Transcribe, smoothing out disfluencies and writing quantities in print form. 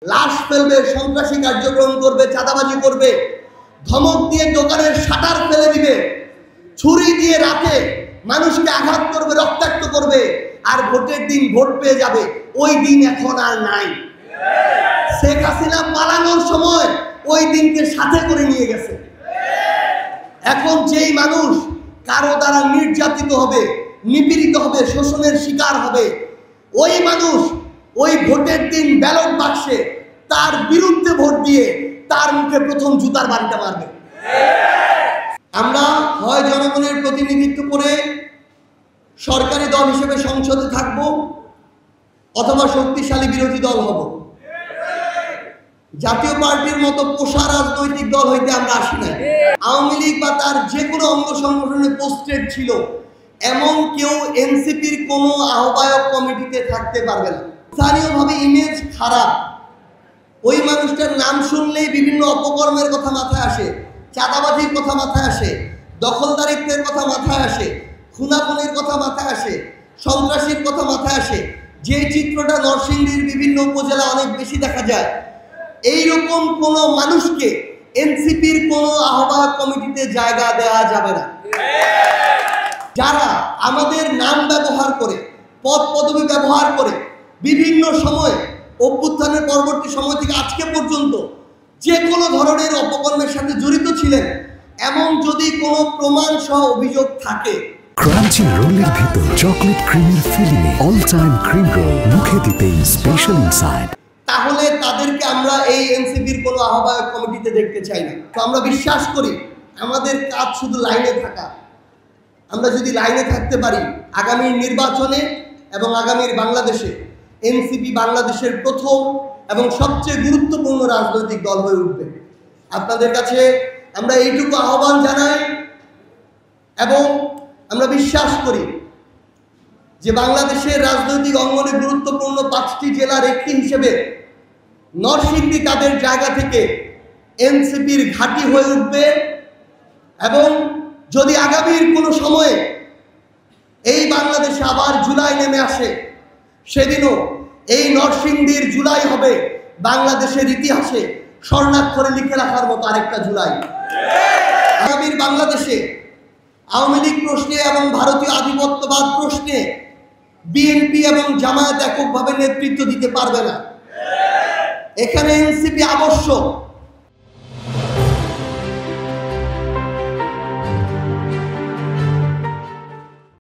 লাশ ফেলবে, সন্ত্রাসী কার্যক্রম করবে, চাঁদাবাজি করবে, ধমক দিয়ে দোকানের শাটার ফেলে দিবে, ছুরি দিয়ে রাতে মানুষকে আঘাত করবে, রক্তাক্ত করবে, আর ভোটের দিন ভোট পেয়ে যাবে। ওই দিন এখন আর নাই। শেখ হাসিনা পালানোর সময় ওই দিনকে সাথে করে নিয়ে গেছে। এখন যেই মানুষ কারো দ্বারা নির্যাতিত হবে, নিপীড়িত হবে, শোষণের শিকার হবে, ওই মানুষ ওই ভোটের দিন ব্যালট বাক্সে তার বিরুদ্ধে ভোট দিয়ে তার মুখে প্রথম জুতার বাড়িটা মারবে। আমরা হয় জনগণের প্রতিনিধিত্ব করে সরকারি দল হিসেবে সংসদে থাকব, অথবা শক্তিশালী বিরোধী দল হব। জাতীয় পার্টির মতো পোষা রাজনৈতিক দল হইতে আমরা আসি না। আওয়ামী লীগ বা তার যে কোনো অঙ্গ সংগঠনে পোস্টেড ছিল এমন কেউ এনসিপির কোনো আহ্বায়ক কমিটিতে থাকতে পারবে না। স্থানীয়ভাবে ইমেজ খারাপ, ওই মানুষটার নাম শুনলেই বিভিন্ন অপকর্মের কথা মাথায় আসে, চাঁদাবাজির কথা মাথায় আসে, দখলদারিত্বের কথা মাথায় আসে, খুনাখুনির কথা মাথায় আসে, সন্ত্রাসীর কথা মাথায় আসে। যে চিত্রটা নরসিংদীর বিভিন্ন উপজেলা অনেক বেশি দেখা যায়, এইরকম কোনো মানুষকে এনসিপির কোনো আহ্বায়ক কমিটিতে জায়গা দেওয়া যাবে না। যারা আমাদের নাম ব্যবহার করে, পদ পদবি ব্যবহার করে বিভিন্ন সময়ে অভ্যুত্থানের পরবর্তী সময় থেকে আজকে পর্যন্ত যে কোনো ধরনের অপকর্মের সাথে জড়িত ছিলেন, এমন যদি কোনো প্রমাণ সহ অভিযোগ থাকে, ক্রাঞ্চি রোলের ভিতর চকলেট ক্রিমের filling, all time cream roll, মুখে দিতেই স্পেশাল ইনসাইড, তাহলে তাদেরকে আমরা এই এনসিপির কোনো আহ্বায়ক কমিটিতে দেখতে চাই না। তো আমরা বিশ্বাস করি আমাদের কাজ শুধু লাইনে থাকা। আমরা যদি লাইনে থাকতে পারি, আগামীর নির্বাচনে এবং আগামীর বাংলাদেশে এনসিপি বাংলাদেশের প্রথম এবং সবচেয়ে গুরুত্বপূর্ণ রাজনৈতিক দল হয়ে উঠবে। আপনাদের কাছে আমরা এইটুকু আহ্বান জানাই এবং আমরা বিশ্বাস করি যে বাংলাদেশের রাজনৈতিক অঙ্গনে গুরুত্বপূর্ণ 5টি জেলার একটি হিসেবে নরসিংদী তাদের জায়গা থেকে এনসিপির ঘাঁটি হয়ে উঠবে। এবং যদি আগামীর কোনো সময়ে এই বাংলাদেশে আবার জুলাই নেমে আসে, সেদিনও এই নরসিংদীর জুলাই হবে বাংলাদেশের ইতিহাসে স্বর্ণাক্ষরে লিখে রাখার মতো আরেকটা জুলাই। আগামীর বাংলাদেশে আওয়ামী লীগ প্রশ্নে এবং ভারতীয় আধিপত্যবাদ প্রশ্নে বিএনপি এবং জামায়াত এককভাবে নেতৃত্ব দিতে পারবে না। এখানে এনসিপি আবশ্যক।